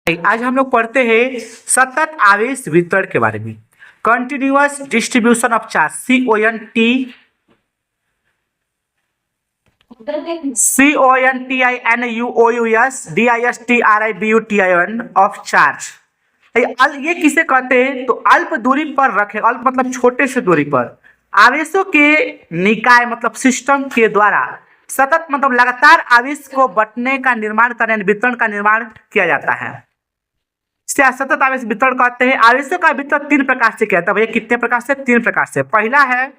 आज हम लोग पढ़ते हैं सतत आवेश वितरण के बारे में। Continuous distribution of charge, CONTINUOUS of charge. ये किसे कहते हैं? तो अल्प दूरी पर रखे, अल्प मतलब छोटे से दूरी पर आवेशों के निकाय मतलब सिस्टम के द्वारा सतत मतलब लगातार आवेश को बंटने का निर्माण करने, वितरण का निर्माण किया जाता है। इसे सतत आवेश वितरण कहते हैं। आवेशों का वितरण तीन प्रकार से किया जाता है। भैया कितने प्रकार से? तीन प्रकार से। पहला है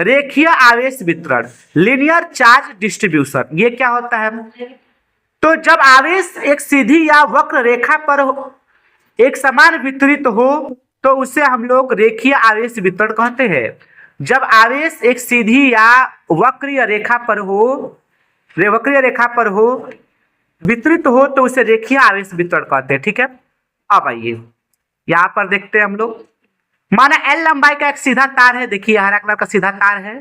रेखीय आवेश वितरण, लीनियर चार्ज डिस्ट्रीब्यूशन। ये क्या होता है? तो जब आवेश एक सीधी या वक्र रेखा पर एक समान वितरित हो तो उसे हम लोग रेखीय आवेश वितरण कहते हैं। जब आवेश एक सीधी या वक्रीय रेखा पर हो, वक्रीय रेखा पर हो वितरित हो तो उसे रेखीय आवेश वितरण कहते हैं। ठीक है, अब आइए यहाँ पर देखते हैं हम लोग। माना एल लंबाई का एक सीधा तार है, देखिए हरा कलर का सीधा तार है।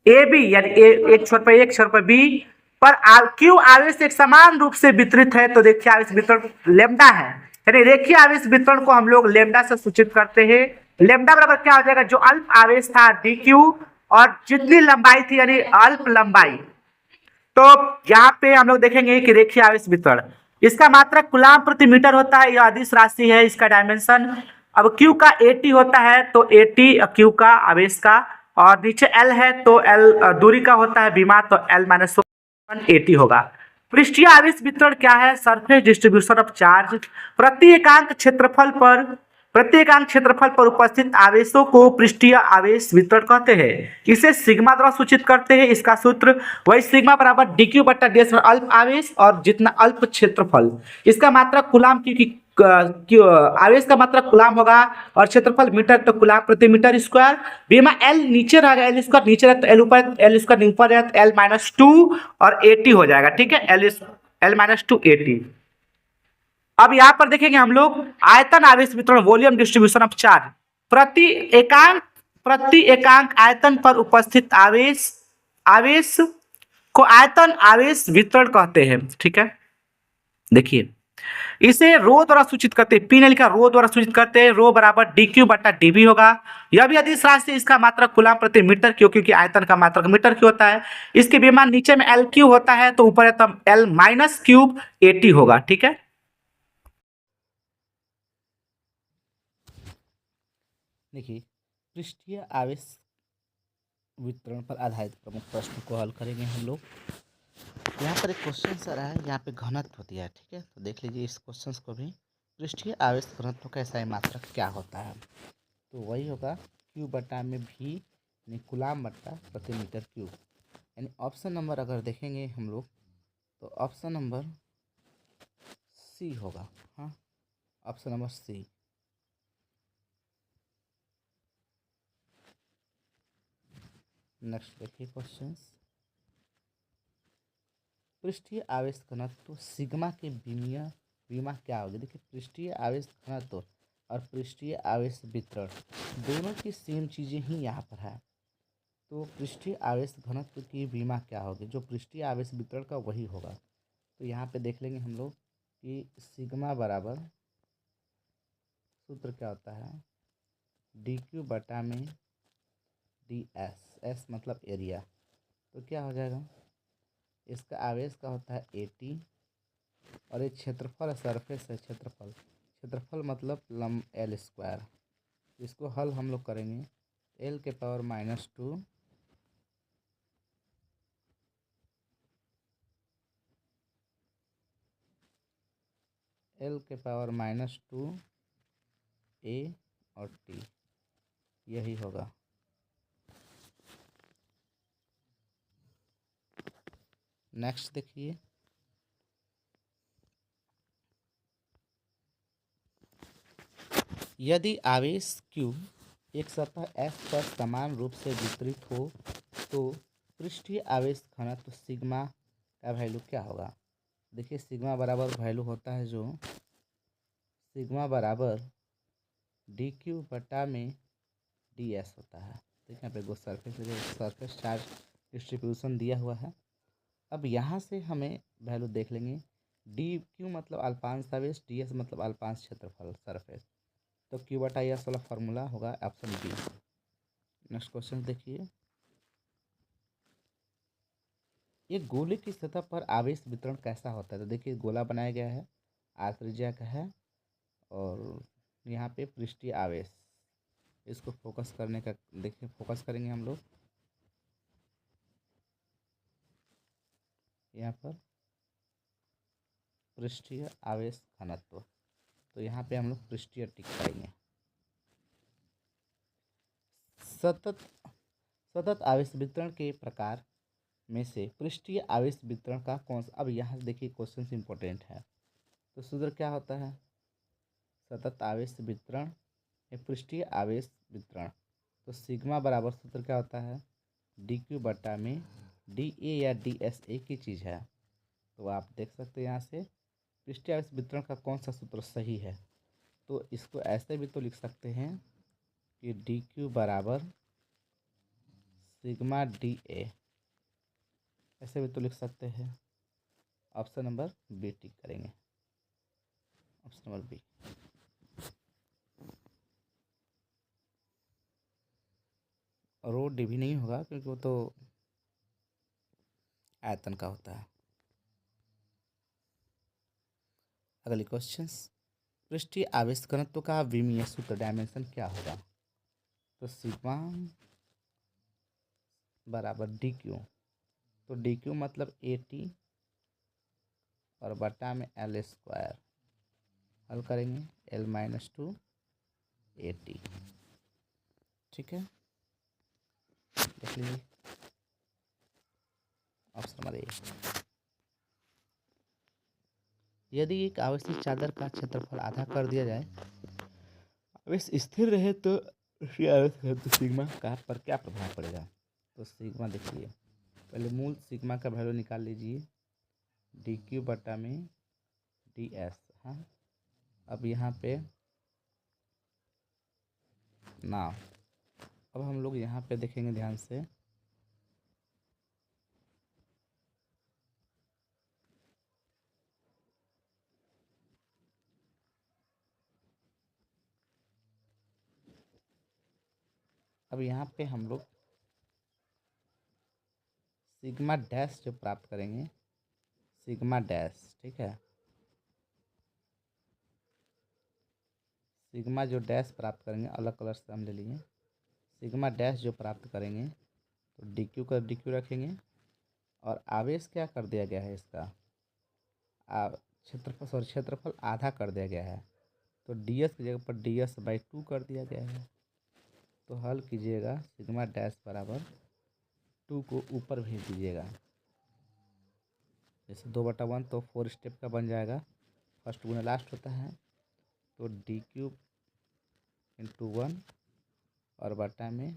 ए बी यानी एक छोर पर एक छोर पर बी पर क्यू आवेश एक समान रूप से वितरित है तो रेखीय आवेश वितरण लेमडा है। यानी रेखीय आवेश वितरण को हम लोग लेमडा से सूचित करते हैं। लेमडा बराबर क्या हो जाएगा? जो अल्प आवेश था डी क्यू और जितनी लंबाई थी यानी अल्प लंबाई। तो यहाँ पे हम लोग देखेंगे कि रेखीय आवेश वितरण, इसका मात्रक कूलाम प्रति मीटर होता है। यह अदिश राशि है। इसका डायमेंशन अब क्यू का 80 होता है तो 80 क्यू का आवेश का, और नीचे एल है तो एल दूरी का होता है विमा, तो एल माइनस 80 होगा। पृष्ठीय आवेश वितरण क्या है? Surface distribution of charge. प्रति एकांक क्षेत्रफल पर उपस्थित आवेशों को पृष्ठीय आवेश वितरण कहते हैं। इसे सिग्मा द्वारा सूचित करते हैं। इसका सूत्र वही सिग्मा बराबर dq बट्टा ds में अल्प आवेश और जितना अल्प क्षेत्रफल। इसका मात्रक कूलाम क्योंकि आवेश का मात्रक कूलाम होगा और क्षेत्रफल मीटर तो कूलाम प्रति मीटर स्क्वायर। बीमा एल नीचे रहेगा, एल स्क्वायर नीचे रहता है, एल ऊपर, एल स्क्वायर ऊपर रहता है, एल माइनस 2 और 80 हो जाएगा। ठीक है, एल माइनस 2 80। अब यहां पर देखेंगे हम लोग आयतन आवेश वितरण, वॉल्यूम डिस्ट्रीब्यूशन ऑफ चार्ज। प्रति प्रति एकांक आयतन पर उपस्थित आवेश को आयतन आवेश वितरण कहते हैं। ठीक है, देखिए इसे रो द्वारा सूचित करते हैं। पी ने लिखा रो द्वारा सूचित करते हैं। रो बराबर डी क्यू बट्टा डीबी होगा। यह भी अदिश राशि, इसका मात्रक कूलाम प्रति मीटर क्यू, क्योंकि आयतन का मात्रक मीटर क्यू होता है। इसके विमान नीचे में एल क्यू होता है तो ऊपर है तब एल माइनस क्यूब 80 होगा। ठीक है, देखिए पृष्ठीय आवेश वितरण पर आधारित प्रमुख प्रश्न को हल करेंगे हम लोग। यहाँ पर एक क्वेश्चन आ रहा है, यहाँ पे घनत्व दिया है। ठीक है, तो देख लीजिए इस क्वेश्चन को भी। पृष्ठीय आवेश घनत्व का SI मात्रक क्या होता है? तो वही होगा क्यू बटा में भी यानी कूलाम बट्टा प्रति मीटर क्यूब। यानी ऑप्शन नंबर अगर देखेंगे हम लोग तो ऑप्शन नंबर सी होगा। हाँ, ऑप्शन नंबर सी। नेक्स्ट देखिए क्वेश्चंस। पृष्ठीय आवेश घनत्व सिग्मा के विमा क्या होगी? देखिए पृष्ठीय आवेश घनत्व और पृष्ठीय आवेश वितरण दोनों की सेम चीज़ें ही यहाँ पर है। तो पृष्ठीय आवेश घनत्व की विमा क्या होगी? जो पृष्ठीय आवेश वितरण का वही होगा। तो यहाँ पे देख लेंगे हम लोग कि सिग्मा बराबर सूत्र क्या होता है? डी क्यू बटा में डी एस, एस मतलब एरिया। तो क्या हो जाएगा? इसका आवेश का होता है 80 और ये क्षेत्रफल सरफेस है, क्षेत्रफल मतलब लम एल स्क्वायर। इसको हल हम लोग करेंगे एल के पावर माइनस 2 एल के पावर माइनस 2 ए और टी, यही होगा। नेक्स्ट देखिए, यदि आवेश Q एक सतह S पर समान रूप से वितरित हो तो पृष्ठीय आवेश घनत्व सिग्मा का वैल्यू क्या होगा? देखिए सिग्मा बराबर वैल्यू होता है जो सिग्मा बराबर डी क्यू बटा में डी एस होता है। देखिए यहाँ पे सरफेस चार्ज डिस्ट्रीब्यूशन दिया हुआ है। अब यहाँ से हमें वैल्यू देख लेंगे डी क्यू मतलब अल्पांश आवेश, डी एस मतलब अल्पांश क्षेत्रफल सरफेस। तो क्यू बटा एस वाला फॉर्मूला होगा ऑप्शन बी। नेक्स्ट क्वेश्चन देखिए, एक गोले की सतह पर आवेश वितरण कैसा होता है। तो देखिए गोला बनाया गया है, आर त्रिज्या का है, और यहाँ पे पृष्ठीय आवेश, इसको फोकस करने का देखिए, फोकस करेंगे हम लोग यहाँ पर पृष्ठीय आवेश घनत्व। तो यहाँ पे हम लोग पृष्ठीय टिक करेंगे। सतत सतत आवेश वितरण के प्रकार में से पृष्ठीय आवेश वितरण का कौन सा, अब यहाँ देखिए क्वेश्चन इंपॉर्टेंट है। तो सूत्र क्या होता है, सतत आवेश वितरण या पृष्ठीय आवेश वितरण। तो सिग्मा बराबर सूत्र क्या होता है, डी क्यू बटा में डी ए या डी एस एक ही चीज़ है। तो आप देख सकते हैं यहाँ से पृष्ठीय आवेश वितरण का कौन सा सूत्र सही है। तो इसको ऐसे भी तो लिख सकते हैं कि डी क्यू बराबर सिग्मा डी ए, ऐसे भी तो लिख सकते हैं। ऑप्शन नंबर बी टिक करेंगे, ऑप्शन नंबर बी। और वो डी भी नहीं होगा क्योंकि वो तो आयतन का होता है। अगले क्वेश्चन, पृष्ठीय आवेश घनत्व का विमीय सूत्र डायमेंशन क्या होगा। तो सिग्मा बराबर डी क्यू, तो डी क्यू मतलब ए टी और बटा में एल स्क्वायर, हल करेंगे L-2 ए टी। ठीक है, देख लीजिए ऑप्शन नंबर ए। यदि एक आवेशित चादर का क्षेत्रफल आधा कर दिया जाए, आवेश स्थिर रहे तो सिग्मा का पर क्या प्रभाव पड़ेगा। तो सिग्मा देखिए, पहले मूल सिग्मा का वैल्यू निकाल लीजिए, डी क्यू बटा में डी एस। हाँ, अब यहाँ पे ना, अब हम लोग यहाँ पे देखेंगे ध्यान से, अब यहाँ पे हम लोग सिग्मा डैश जो प्राप्त करेंगे, सिग्मा डैश, ठीक है, सिग्मा जो डैश प्राप्त करेंगे, अलग कलर से हम ले लिए, सिग्मा डैश जो प्राप्त करेंगे तो डी क्यू का डी क्यू रखेंगे, और आवेश क्या कर दिया गया है इसका, क्षेत्रफल आधा कर दिया गया है, तो डी एस की जगह पर डी एस बाई 2 कर दिया गया है। तो हल कीजिएगा, सिग्मा डैश बराबर 2 को ऊपर भेज दीजिएगा, जैसे 2/1 तो 4 स्टेप का बन जाएगा, फर्स्ट गुना लास्ट होता है। तो डी क्यूब इंटू 1 और बटा में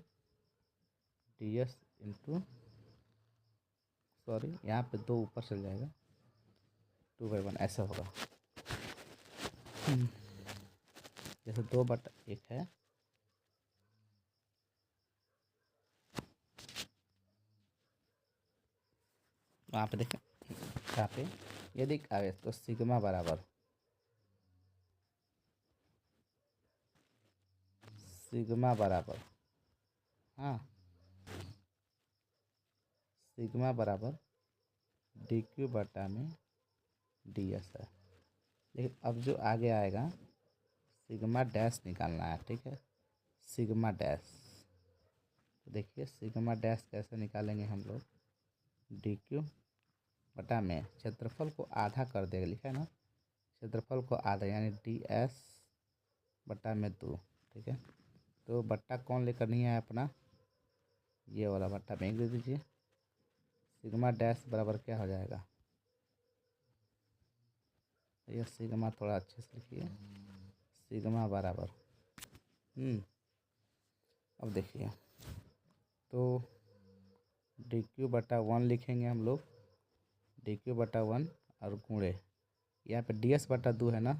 डी एस इंटू, सॉरी यहाँ पे 2 ऊपर चल जाएगा, 2/1 ऐसा होगा। जैसे 2/1 है, वहाँ पे देखें, यहाँ पे यदि आवेश तो सिग्मा बराबर हाँ, सिग्मा बराबर डी क्यू बटा में डी एस है। लेकिन अब जो आगे आएगा सिग्मा डैश निकालना है, ठीक है, सिग्मा डैश। तो देखिए सिग्मा डैश कैसे निकालेंगे हम लोग, डी क्यू बटा में क्षेत्रफल को आधा कर देगा, लिखा है ना, क्षेत्रफल को आधा यानी डी एस बटा में 2, ठीक है। तो बट्टा कौन लेकर नहीं आया अपना, ये वाला बट्टा में दे दीजिए, सिग्मा डैश बराबर क्या हो जाएगा, ये सिग्मा थोड़ा अच्छे से लिखिए, सिग्मा बराबर अब देखिए, तो डी क्यू बटा 1 लिखेंगे हम लोग, डी क्यू बटा 1 और गुणे यहाँ पे डी एस बटा 2 है ना,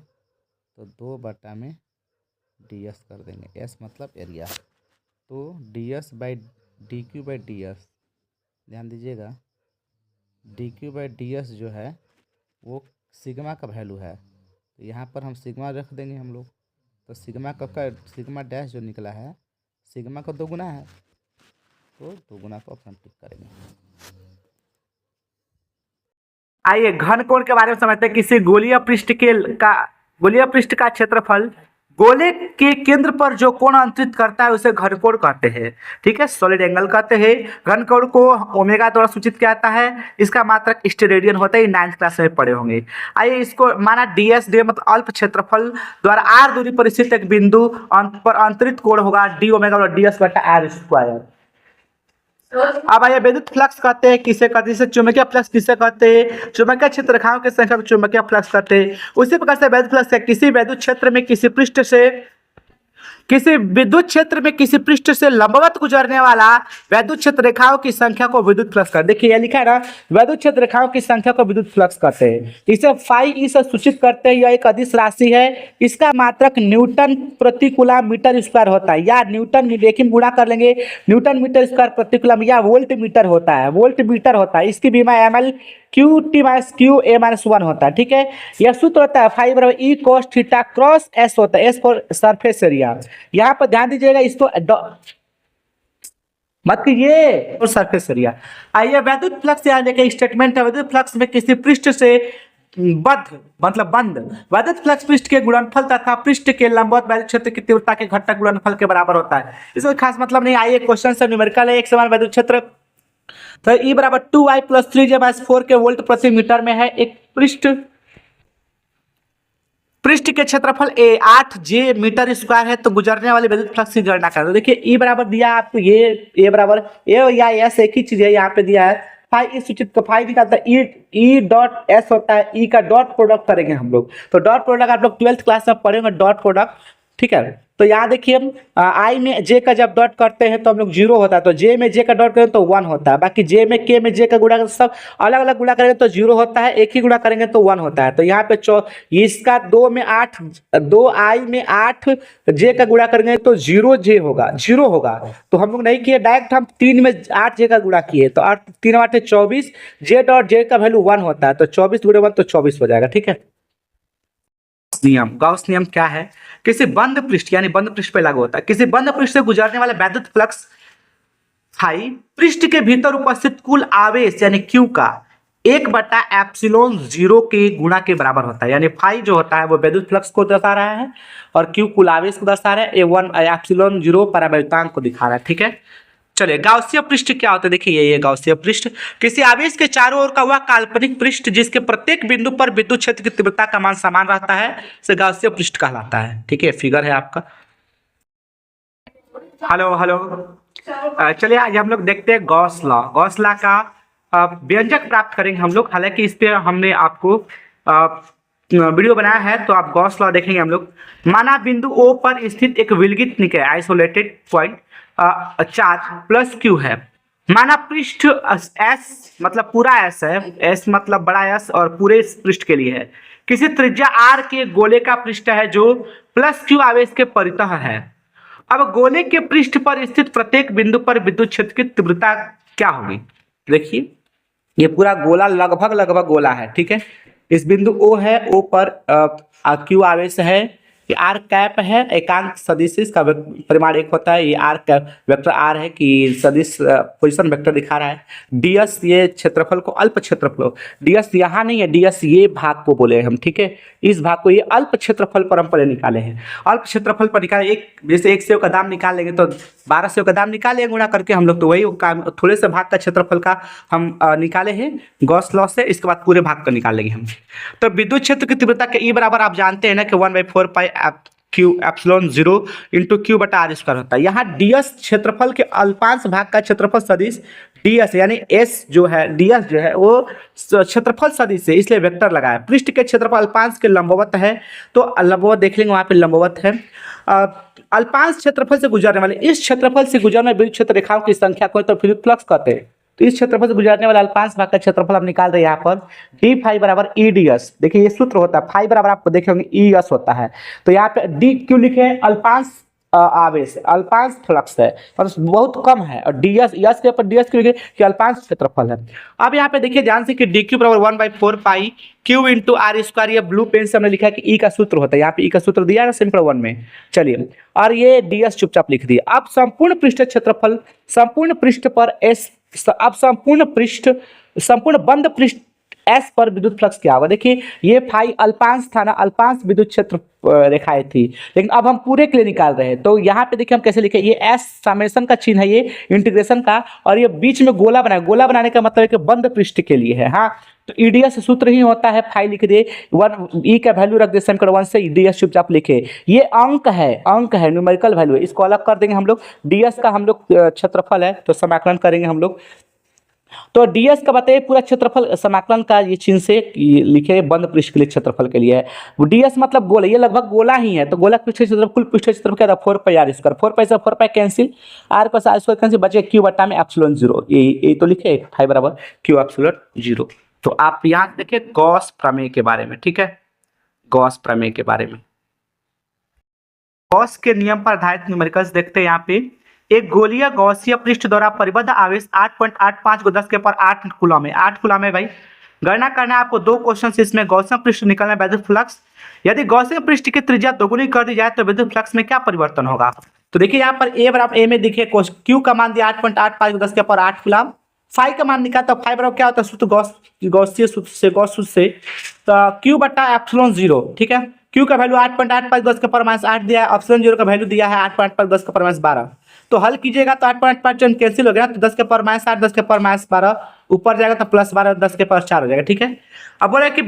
तो 2 बटा में डी एस कर देंगे, एस मतलब एरिया। तो D S by D Q by D S, ध्यान दीजिएगा, D Q by D S जो है वो सिग्मा का वैल्यू है, तो यहाँ पर हम सिग्मा रख देंगे हम लोग। तो सिग्मा डैश जो निकला है सिग्मा का 2 गुना है, तो 2 गुना को अपन टिक करेंगे। आइए घन कोण के बारे में समझते हैं। किसी गोलीय पृष्ठ का क्षेत्रफल गोले के केंद्र पर जो कोण अंतरित करता है उसे घन कोण कहते हैं। ठीक है, सॉलिड एंगल कहते हैं। घन कोण को ओमेगा द्वारा सूचित किया जाता है। इसका मात्रक स्टेरेडियन होता है, 9th क्लास में पढ़े होंगे। आइए इसको माना ds डी मतलब अल्प क्षेत्रफल द्वारा r दूरी पर स्थित एक बिंदु पर अंतरित कोण होगा d ओमेगा और ds बटा r स्क्वायर। अब आइए विद्युत फ्लक्स कहते हैं किसे कहते हैं, चुंबकीय फ्लक्स किसे कहते हैं, चुंबकीय क्षेत्र रेखाओं की संख्या को चुंबकीय फ्लक्स कहते हैं। उसी प्रकार से विद्युत फ्लक्स है किसी विद्युत क्षेत्र में किसी पृष्ठ से लंबवत गुजरने वाला वैद्युत क्षेत्र रेखाओं की संख्या को विद्युत फ्लक्स कहते हैं। देखिए ये लिखा है ना, वैद्युत क्षेत्र रेखाओं की संख्या को विद्युत फ्लक्स कहते हैं। इसे फाई ई से सूचित करते हैं। यह एक अदिश राशि है। इसका मात्रक न्यूटन प्रति कूलम मीटर स्क्वायर होता है, या न्यूटन देखिए गुणा कर लेंगे, न्यूटन मीटर स्क्वायर प्रति कूलम, या वोल्ट मीटर होता है। इसकी बीमा ml Q T minus Q A minus 1 होता है। ठीक है, यह सूत्र होता है फाई बराबर ई कोस थीटा क्रॉस एस होता है, एस फॉर सरफेस एरिया। यहाँ पर ध्यान दीजिएगा, इसको मत कीजिए और सरफेस एरिया। आइए वैद्युत फ्लक्स यहाँ देखिए स्टेटमेंट है। वैद्युत फ्लक्स में किसी पृष्ठ से बंद वैद्युत फ्लक्स पृष्ठ के गुणनफल तथा पृष्ठ के लंबवत वैद्युत क्षेत्र की तीव्रता के घटक गुणनफल के बराबर होता है। इसका खास मतलब नहीं। आइए क्वेश्चन से न्यूमेरिकल है। एक समान वैद्युत क्षेत्र तो E बराबर 2i प्लस 3j माइनस 4 के वोल्ट प्रति मीटर में है। एक पृष्ठ के क्षेत्रफल A 8j मीटर स्क्वायर है, तो गुजरने वाले विद्युत फ्लक्स की गणना करें। तो देखिए E बराबर दिया आपको, ये A बराबर A या S एक ही चीज है, यहाँ पे दिया है फाई ई सूचित का फाई निकालता है E डॉट S होता है। E का डॉट प्रोडक्ट करेंगे हम लोग, तो डॉट प्रोडक्ट आप लोग 12th क्लास में पढ़ेंगे डॉट प्रोडक्ट। ठीक है, तो यहाँ देखिए आई में जे का जब डॉट करते हैं तो हम लोग 0 होता है, तो जे में जे का डॉट करें तो 1 होता है। बाकी जे में के में जे का गुणा सब अलग अलग गुणा करेंगे तो 0 होता है, एक ही गुणा करेंगे तो 1 होता है। तो यहाँ पे इसका 2 में 8 2 आई में 8 जे का गुणा करेंगे तो 0 होगा। तो हम लोग नहीं किए, डायरेक्ट हम 3 में 8 जे का गुणा किए, तो 8 3 8 24, जे डॉट जे का वैल्यू 1 होता है, तो 24 गुणे 1 तो 24 हो जाएगा। ठीक है, गॉस नियम क्या है? किसी बंद पृष्ठ यानी बंद पृष्ठ पे लागू होता है। किसी बंद पृष्ठ से गुजरने वाला वैद्युत फ्लक्स फाई पृष्ठ के भीतर उपस्थित कुल आवेश यानी Q का 1/ε0 के गुणा के बराबर होता है। यानी फाई जो होता है वो वैद्युत फ्लक्स को दर्शा रहा है और Q कुल आवेश को दर्शा रहा है, ε0 परावैद्युतांक को दिखा रहा है। ठीक है, चलिए गाउसीय पृष्ठ क्या होता है? देखिए ये गाउसीय पृष्ठ किसी आवेश के चारों ओर का वह काल्पनिक पृष्ठ जिसके प्रत्येक बिंदु पर विद्युत क्षेत्र की तीव्रता का मान समान रहता है, इसे गाउसीय पृष्ठ कहलाता है। ठीक है, फिगर है आपका। हेलो चलिए आज हम लोग देखते हैं गॉस लॉ का व्यंजक प्राप्त करेंगे हम लोग। हालांकि इस पे हमने आपको वीडियो बनाया है, तो आप गॉस लॉ देखेंगे हम लोग। माना बिंदु O पर स्थित एक विलगित निकाय isolated point charge plus Q है। माना पृष्ठ S मतलब पूरा S है, S मतलब बड़ा S और पूरे पृष्ठ के लिए है। किसी त्रिज्या R के गोले का पृष्ठ है जो प्लस Q आवेश के परितः है। अब गोले के पृष्ठ पर स्थित प्रत्येक बिंदु पर विद्युत क्षेत्र की तीव्रता क्या होगी? देखिए ये पूरा गोला लगभग गोला है। ठीक है, इस बिंदु O है, O पर Q आवेश है, ये आर कैप है, एकांक सदिश इसका परिमाण 1 होता है। ये आर कैप वेक्टर आर है कि सदिश पोजीशन वेक्टर दिखा रहा है। डीएस ये क्षेत्रफल को अल्प क्षेत्रफल, डीएस यहाँ नहीं है, डीएस ये भाग को बोले हम। ठीक है, इस भाग को ये अल्प क्षेत्रफल पर हम पहले निकाले हैं। अल्प क्षेत्रफल पर निकाले, एक जैसे 1 सेव का दाम निकाल लेंगे तो 12 सेव का दाम निकाले गुणा करके हम लोग, तो वही काम थोड़े से भाग का क्षेत्रफल का हम निकाले हैं गॉस लॉ से। इसके बाद पूरे भाग का निकाल लेंगे हम। तो विद्युत क्षेत्र की तीव्रता के ई बराबर आप जानते हैं ना कि 1/4 पाई Q एप्सिलॉन 0 इंटू Q बटा आर स्क्वायर होता है। यहाँ डीएस क्षेत्रफल के अल्पांश भाग का क्षेत्रफल सदिश डीएस यानी एस जो है, डीएस जो है वो क्षेत्रफल सदिश है, इसलिए वेक्टर लगाया। पृष्ठ के क्षेत्रफल अल्पांश के लंबवत है, तो लंबवत देख लेंगे, वहाँ पे लंबवत है। अल्पांश क्षेत्रफल से गुजरने वाले, इस क्षेत्रफल से गुजरने विद्युत क्षेत्र रेखाओं की संख्या को तो विद्युत फ्लक्स कहते हैं। तो इस क्षेत्रफल से गुजरने वाले अल्पांश भाग का क्षेत्रफल हम निकाल रहे हैं यहाँ पर डी फाई बराबर ई डी एस। देखिए ये सूत्र होता है, फाई बराबर आपको देखे होंगे ई एस होता है। तो यहाँ पे डी क्यों लिखे हैं? अल्पांश आवेश अल्पांश फ्लक्स है और बहुत कम है, और डीएस यस के ऊपर डीएस क्यों कि अल्पांश क्षेत्रफल है। अब यहाँ पे देखिए ध्यान से कि डी क्यू बराबर 1/4 पाई क्यू इंटू आर स्क्वायर, ये ब्लू पेन से हमने लिखा है कि ई का सूत्र होता है, यहाँ पे ई का सूत्र दिया है ना सिंपल 1 में। चलिए, और ये डीएस चुपचाप लिख दिया। अब संपूर्ण पृष्ठ क्षेत्रफल, संपूर्ण पृष्ठ पर एस, अब संपूर्ण बंद पृष्ठ एस पर विद्युत फ्लक्स क्या होगा। देखिए ये फाई अल्पांश था ना, अल्पांश विद्युत क्षेत्र रेखाएं थी, लेकिन अब हम पूरे के लिए निकाल रहे हैं। तो यहाँ पे देखिए हम कैसे लिखे, ये एस समेशन का चिन्ह है, ये इंटीग्रेशन का, और ये बीच में गोला बनाए, गोला बनाने का मतलब है कि बंद पृष्ठ के लिए है। हाँ, तो ईडीएस सूत्र ही होता है, फाई लिख दिए 1, ई का वैल्यू रख दे समीकरण 1 से, ईडीएस चुपचाप लिखे। ये अंक है न्यूमेरिकल वैल्यू है, इसको अलग कर देंगे हम लोग। डीएस का हम लोग क्षेत्रफल है तो समाकलन करेंगे हम लोग। तो डीएस का बताइए पूरा क्षेत्रफल, समाकलन का ये चिन्ह से लिखे बंद पृष्ठ के लिए क्षेत्रफल के लिए है। डीएस मतलब गोला, ये लगभग गोला ही है, तो गोला पृष्ठ क्षेत्रफल, कुल पृष्ठ क्षेत्रफल क्या था 4 पाई आर स्क्वायर, 4 पाई से 4 पाई कैंसिल, आर पर आर स्क्वायर कैंसिल, बचे क्यू बटा में एप्सिलॉन 0, ये तो लिखे फाई बराबर क्यू एप्सिलॉन 0। तो आप यहाँ देखिए गॉस प्रमेय के बारे में, ठीक है, गॉस प्रमेय के बारे में, गॉस के नियम पर आधारित न्यूमेरिकल्स देखते हैं। यहाँ पे एक गोलीय गॉसीय पृष्ठ द्वारा परिबद्ध आवेश 8.85 को 10 के पावर 8 कूलम है, 8 कूलम है भाई। गणना करना है आपको, 2 क्वेश्चन इसमें। गॉसियन पृष्ठ निकलना है विद्युत फ्लक्स, यदि गॉसियन पृष्ठ की त्रिज्या दोगुनी कर दी जाए तो विद्युत फ्लक्स में क्या परिवर्तन होगा। तो देखिए यहाँ पर ए बराबर, ए में देखिए क्यू का मान दिया 8.85 को 10 के पावर 8 कूलम, फाई का मान निकाला, तो फाई बराबर क्या होता है सूत्र गॉसिय सूत्र से, गॉस सूत्र से, तो क्यू बटा एप्सिलॉन 0, ठीक है। क्यू का वैल्यू 8.85 10 के पावर -8 दिया है, एप्सिलॉन 0 का वैल्यू दिया है 8.85 10 के पावर -12। तो हल कीजिएगा तो 8.5 कैंसिल हो गया, तो 10 के पावर -8 10 के पावर -12 ऊपर जाएगा तो +12 10 के पावर 4 हो जाएगा, ठीक है। अब बोले कि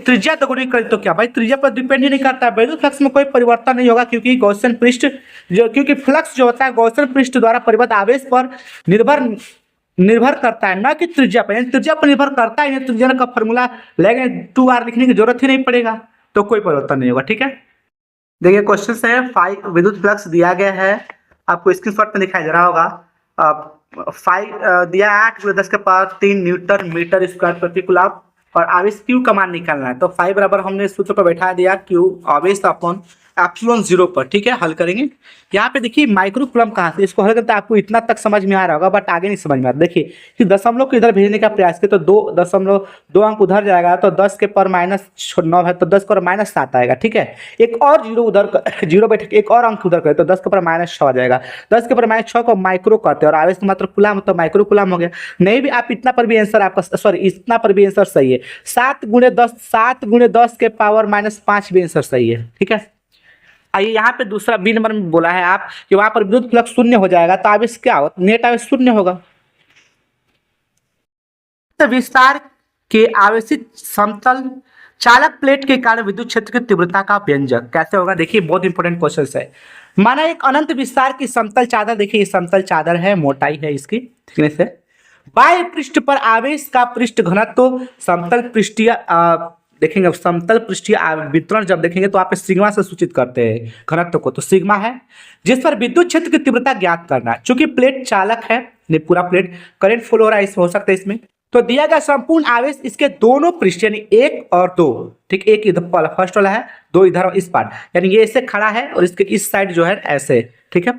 त्रिज्या दोगुनी करें तो क्या भाई, त्रिज्या पर डिपेंड ही नहीं करता है, विद्युत फ्लक्स में कोई परिवर्तन नहीं होगा, क्योंकि गॉसियन पृष्ठ क्योंकि फ्लक्स जो होता है गॉसियन पृष्ठ द्वारा परिबद्ध आवेश पर निर्भर करता है, ना कि त्रिज्या पर। त्रिज्या पर निर्भर करता है, त्रिज्या का फॉर्मूला लेंगे 2r लिखने की जरूरत ही नहीं पड़ेगा, तो कोई परिवर्तन नहीं होगा, ठीक है। देखिए क्वेश्चन है, फाई विद्युत फ्लक्स दिया गया है, आपको स्क्रीनशॉट में दिखाई दे रहा होगा। फाई दिया 8 × 10 के पावर 3 न्यूटन मीटर स्क्वायर प्रति कूलम, और आवेश क्यू का मान निकालना है। तो फाई बराबर हमने सूत्र पर बैठा दिया क्यू आवेश अपॉन एप्सिलॉन 0 पर, ठीक है। हल करेंगे, यहाँ पे देखिए माइक्रो कूलम कहाँ से, इसको हल करते आपको इतना तक समझ में आ रहा होगा, बट आगे नहीं समझ में आता। देखिए कि दशमलव को इधर भेजने का प्रयास किया तो 2 अंक उधर जाएगा, तो 10 के पावर -9 है तो 10 के पावर -7 आएगा, ठीक है। एक और जीरो उधर, जीरो बैठ के एक और अंक उधर करे तो 10 के पावर -6 आ जाएगा। 10 के पावर -6 को माइक्रो कहते हैं, और आवेश मात्र कूलम तो माइक्रो कूलम हो गया। नहीं भी आप इतना पर भी आंसर आपका, सॉरी इतना पर भी आंसर सही है। 7 × 10 के पावर -5 भी आंसर सही है, ठीक है। आइए यहाँ पे दूसरा बी नंबर में बोला है आप कि वहां पर विद्युत फ्लक्स 0 हो जाएगा, तो आवेश क्या होगा, नेट आवेश 0 होगा। तो विस्तार के आवेशित समतल चालक प्लेट के कारण विद्युत क्षेत्र की तीव्रता का व्यंजक कैसे होगा। देखिए बहुत इंपॉर्टेंट क्वेश्चन है। माना एक अनंत विस्तार की समतल चादर, देखिए ये समतल चादर है, मोटाई है इसकी, थिकनेस है। बाह्य पृष्ठ पर आवेश का पृष्ठ घनत्व समतल पृष्ठीय देखेंगे, अब समतल पृष्ठीय वितरण जब देखेंगे तो आप सिग्मा से सूचित करते हैं घनत्व को, तो सिग्मा है, जिस पर विद्युत क्षेत्र की तीव्रता ज्ञात करना है। चूंकि प्लेट चालक है, पूरा प्लेट करंट फ्लो हो रहा है, हो सकता है इसमें, तो दिया गया संपूर्ण आवेश इसके दोनों पृष्ठ यानी 1 और 2, ठीक, एक इधर फर्स्ट वाला है, 2 इधर इस पार्ट, यानी ये ऐसे खड़ा है और इसके इस साइड जो है ऐसे, ठीक है।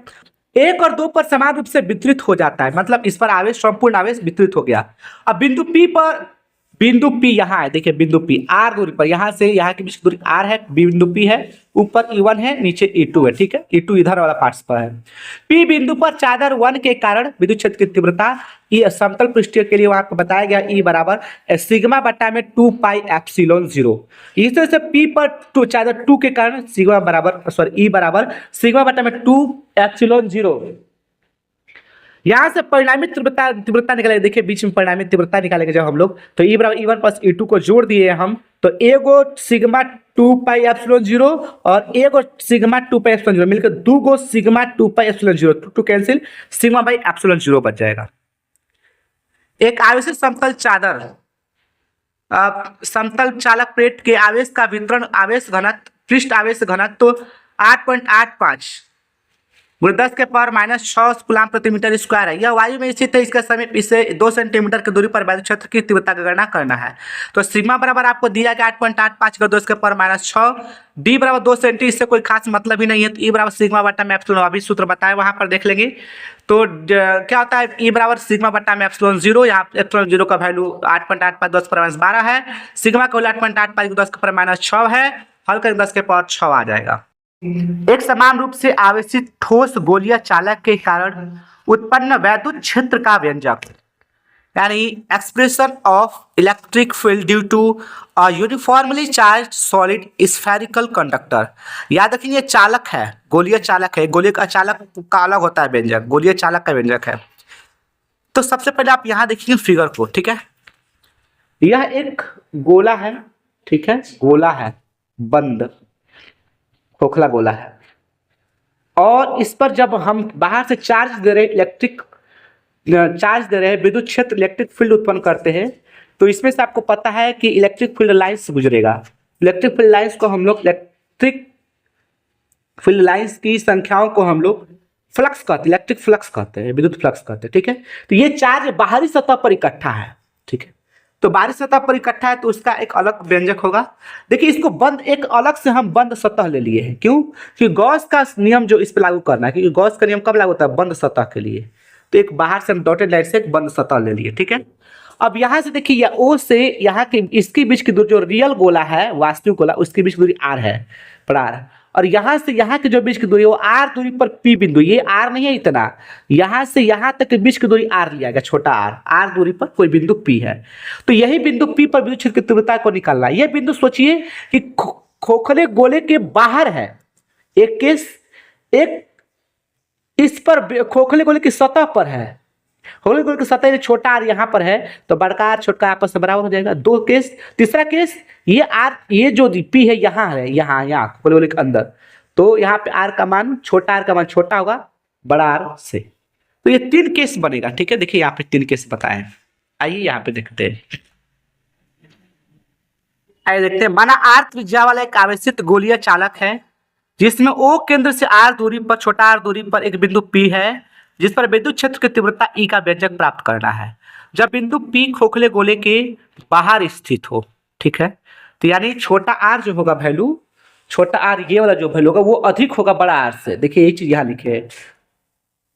1 और 2 पर समान रूप से वितरित हो जाता है, मतलब इस पर आवेश संपूर्ण आवेश वितरित हो गया। अब बिंदु P यहाँ है, देखिए बिंदु P R दूरी पर, यहाँ से यहाँ के बीच दूरी R है, बिंदु P है, ऊपर E1 है, नीचे E2 है, ठीक है। E2 इधर वाला पार्ट्स पर है। P बिंदु पर चादर 1 के कारण विद्युत क्षेत्र की तीव्रता ये समतल पृष्ठीय के लिए वहां पर बताया गया E बराबर सिग्मा बटा में 2 पाई एप्सिलॉन 0। इस तरह से P पर चादर 2 के कारण सिग्मा बराबर, सॉरी E बराबर सिग्मा बटा में 2 एप्सिलॉन 0। यहां से परिणामी तीव्रता निकालेंगे, देखिए बीच में परिणामी तीव्रता निकालेंगे जब हम लोग, तो E बराबर E1 प्लस E2 को जोड़ दिए हम, तो एगो सिग्मा 2 पाई एप्सिलॉन 0 और एगो सिग्मा 2 पाई एप्सिलॉन 0 मिलकर 2 गो sigma 2 pi epsilon 0, 2 cancel, sigma by epsilon 0 बच जाएगा। एक आवेशित समतल चादर समतल चालक प्लेट के आवेश का वितरण, आवेश घनत्व, पृष्ठ आवेश घनत्व 8.85 गुणे 10 के पावर -6 कूलाम प्रति मीटर स्क्वायर है। यह वायु में स्थित है, इसके समीप इसे 2 सेंटीमीटर की दूरी पर वैद्युत क्षेत्र की तीव्रता की गणना करना है। तो सिग्मा बराबर आपको दिया गया 8.85 का 10 के पावर -6, डी बराबर 2 सेंटी, इससे कोई खास मतलब ही नहीं है। तो ई बराबर सिग्मा बटा में एप्सिलॉन, अभी सूत्र बताए वहां पर देख लेंगे। तो क्या होता है, ई बराबर सिग्मा बटा में एप्सिलॉन 0, यहाँ एप्सिलॉन 0 का वैल्यू 8.85 10 के पावर -12 है, सिग्मा का वैल्यू 8.85 10 के पावर -6 है, हल करें 10 के पावर 6 आ जाएगा। एक समान रूप से आवेशित ठोस गोलीय चालक के कारण उत्पन्न वैद्युत क्षेत्र का व्यंजक, यानी expression of electric field due to a uniformly charge solid spherical conductor. याद रखिए ये चालक है, गोलीय चालक है, गोलीय का चालक का अलग होता है व्यंजक, गोलीय चालक का व्यंजक है। तो सबसे पहले आप यहाँ देखिए फिगर को, ठीक है। यह एक गोला है, ठीक है, गोला है, बंद खोखला गोला है, और इस पर जब हम बाहर से चार्ज दे रहे हैं, विद्युत क्षेत्र इलेक्ट्रिक फील्ड उत्पन्न करते हैं, तो इसमें से आपको पता है कि इलेक्ट्रिक फील्ड लाइंस गुजरेगा। इलेक्ट्रिक फील्ड लाइंस को हम लोग, इलेक्ट्रिक फील्ड लाइंस की संख्याओं को हम लोग फ्लक्स कहते हैं, इलेक्ट्रिक फ्लक्स कहते हैं, विद्युत फ्लक्स कहते हैं, ठीक है। तो ये चार्ज बाहरी सतह पर इकट्ठा है, ठीक है। तो बाहरी सतह पर इकट्ठा है तो उसका एक अलग व्यंजक होगा। देखिए इसको बंद, एक अलग से हम बंद सतह ले लिए हैं, क्यों? क्योंकि गॉस का नियम जो इस पर लागू करना है, क्योंकि गॉस का नियम कब लागू होता है? बंद सतह के लिए। तो एक बाहर से हम डॉटेड लाइन से एक बंद सतह ले लिए, ठीक है। अब यहाँ से देखिए ओ से यहाँ के इसके बीच की दूरी, जो रियल गोला है, वास्तविक गोला, उसके बीच की दूरी आर है, बड़ा आर। और यहाँ से यहाँ के जो बीच की दूरी है वो आर दूरी पर पी बिंदु, ये आर नहीं है इतना, यहाँ से यहाँ तक के बीच की दूरी आर लिया गया, छोटा आर दूरी पर कोई बिंदु पी है। तो यही बिंदु पी पर विद्युत क्षेत्र की तीव्रता को निकालना है। यह बिंदु सोचिए कि खोखले गोले के बाहर है, एक केस, एक इस पर खोखले गोले की सतह पर है, खोखले गोले की सतह छोटा आर यहाँ पर है, तो बड़का आर छोटा आपस में बराबर हो जाएगा। दो केस, तीसरा केस, ये आर, ये जो पी है यहाँ है, यहाँ खोखले गोले के अंदर, तो यहाँ पे आर का मान, छोटा आर का मान छोटा होगा बड़ा आर से। तो ये 3 केस बनेगा, ठीक है। देखिए यहाँ पे 3 केस बताए, आइए यहाँ पे देखते हैं। आइए देखते हैं, माना आर त्रिज्या वाला एक आवेशित गोलीय चालक है जिसमें ओ केंद्र से आर दूरी पर, छोटा आर दूरी पर एक बिंदु पी है जिस पर विद्युत क्षेत्र की तीव्रता ई का व्यंजक प्राप्त करना है जब बिंदु पी खोखले गोले के बाहर स्थित हो, ठीक है। तो यानी छोटा आर जो होगा वैल्यू, छोटा आर ये वाला जो वैल्यू होगा वो अधिक होगा बड़ा आर से। देखिए ये चीज यहाँ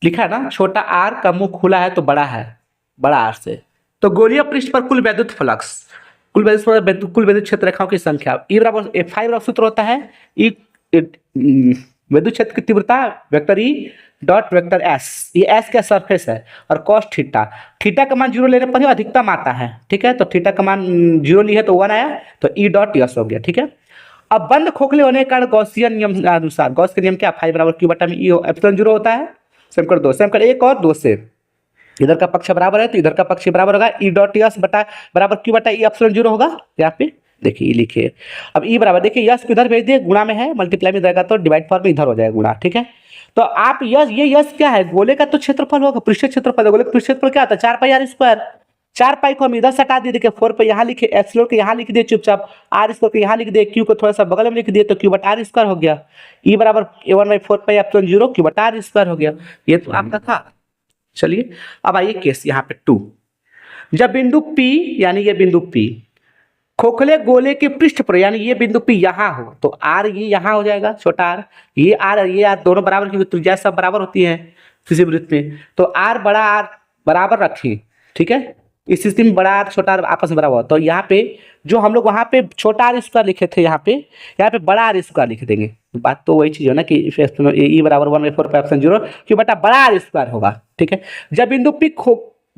लिखा है ना, छोटा आर का मुंह खुला है तो बड़ा है, बड़ा आर से। तो गोलीय पृष्ठ पर कुल वैद्युत फ्लक्स, कुल विद्युत क्षेत्र रेखाओं की संख्या, ई बराबर F5 बराबर सूत्र होता है, ई विद्युत क्षेत्र की तीव्रता vector E dot vector S, ये एस का सरफेस है, और कॉस थीटा, थीटा का मान 0 लेने पर ही अधिकतम आता है, ठीक है। तो थीटा का मान 0 लिया तो 1 आया, तो ई डॉट यस हो गया, ठीक है। अब बंद खोखले होने के कारण गॉसियन नियम अनुसार, गॉस का नियम क्या, 5 बराबर क्यू बटा में ई एप्सिलॉन 0 होता है। सेम कर 2, सेम कर 1 और 2 से, इधर का पक्ष बराबर है तो इधर का पक्ष बराबर होगा, ई डॉट यस बटा बराबर क्यू बटा ई एप्सिलॉन 0 होगा। यहाँ पे देखिए लिखिए, अब ई बराबर, देखिए यस को इधर भेज दिए, गुणा में है, मल्टीप्लाई में जाएगा तो डिवाइड फॉर्म में इधर हो जाएगा गुणा, ठीक है। तो आप यस, ये यस क्या है, गोले का तो क्षेत्रफल होगा, पृष्ठीय क्षेत्रफल, गोले का पृष्ठीय क्षेत्रफल क्या आता है, 4 पाई आर स्क्वायर। 4 पाई को हम इधर से हटा दिए, देखिए 4 पे यहाँ लिखे, एप्सिलॉन के यहाँ लिख दिए चुपचाप, आर स्क्वायर के यहाँ लिख दिए, क्यू को थोड़ा सा बगल में लिख दिए, तो क्यू बटा आर स्क्वायर हो गया। ई बराबर 1/4 पाई एप्सिलॉन 0 क्यू बटा आर स्क्वायर हो गया। ये तो आपका था। चलिए अब आइए केस यहाँ पे 2, जब बिंदु P, यानी ये बिंदु P खोखले गोले के पृष्ठ पर, यानी ये बिंदु P यहाँ हो, तो R ये यहाँ हो जाएगा, छोटा R, ये R दोनों बराबर, क्योंकि त्रिज्या सब बराबर होती है किसी वृत्त में। तो R बड़ा R बराबर रखिए, ठीक है। इस स्थिति में बड़ा R छोटा R आपस में बराबर, तो यहाँ पे जो हम लोग वहाँ पे छोटा R स्क्वायर लिखे थे, यहाँ पे बड़ा R स्क्वायर लिख देंगे। बात तो वही चीज है ना कि ई बराबर 1/4 पाई एप्सिलॉन 0 क्यों बटा बड़ा R स्क्वायर होगा, ठीक है। जब बिंदु P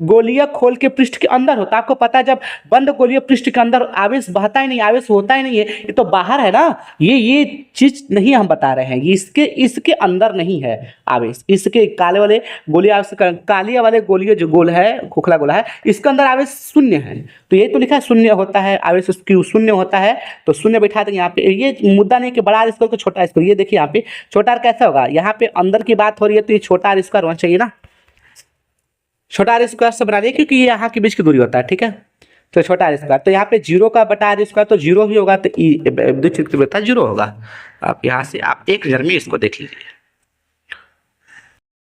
गोलीय खोल के पृष्ठ के अंदर होता है, आपको पता है जब बंद गोलीय पृष्ठ के अंदर आवेश बहता ही नहीं, आवेश होता ही नहीं है, ये तो बाहर है ना, ये चीज नहीं हम बता रहे हैं, इसके अंदर नहीं है आवेश, इसके काले वाले गोलीय आवेश, काले वाले गोलीय जो गोल है, खोखला गोला है, इसके अंदर आवेश शून्य है। तो ये तो लिखा है शून्य होता है आवेश, क्यों शून्य होता है, तो शून्य बैठा देंगे यहाँ पे। ये मुद्दा नहीं कि बड़ा आर स्क्वायर को छोटा स्क्वायर, ये देखिए यहाँ पे छोटा आर कैसा होगा, यहाँ पे अंदर की बात हो रही है तो ये छोटा आर स्क्वायर होना चाहिए ना, छोटा आर स्क्वायर से बना लिया क्योंकि ये यहाँ के बीच की दूरी होता है, ठीक है। तो छोटा आर स्क्वायर, तो यहाँ पे 0 का बटा आर स्क्वायर तो 0 भी होगा, तो विद्युत क्षेत्र की तीव्रता 0 होगा। आप यहाँ से आप एक नजर में इसको देख लीजिए।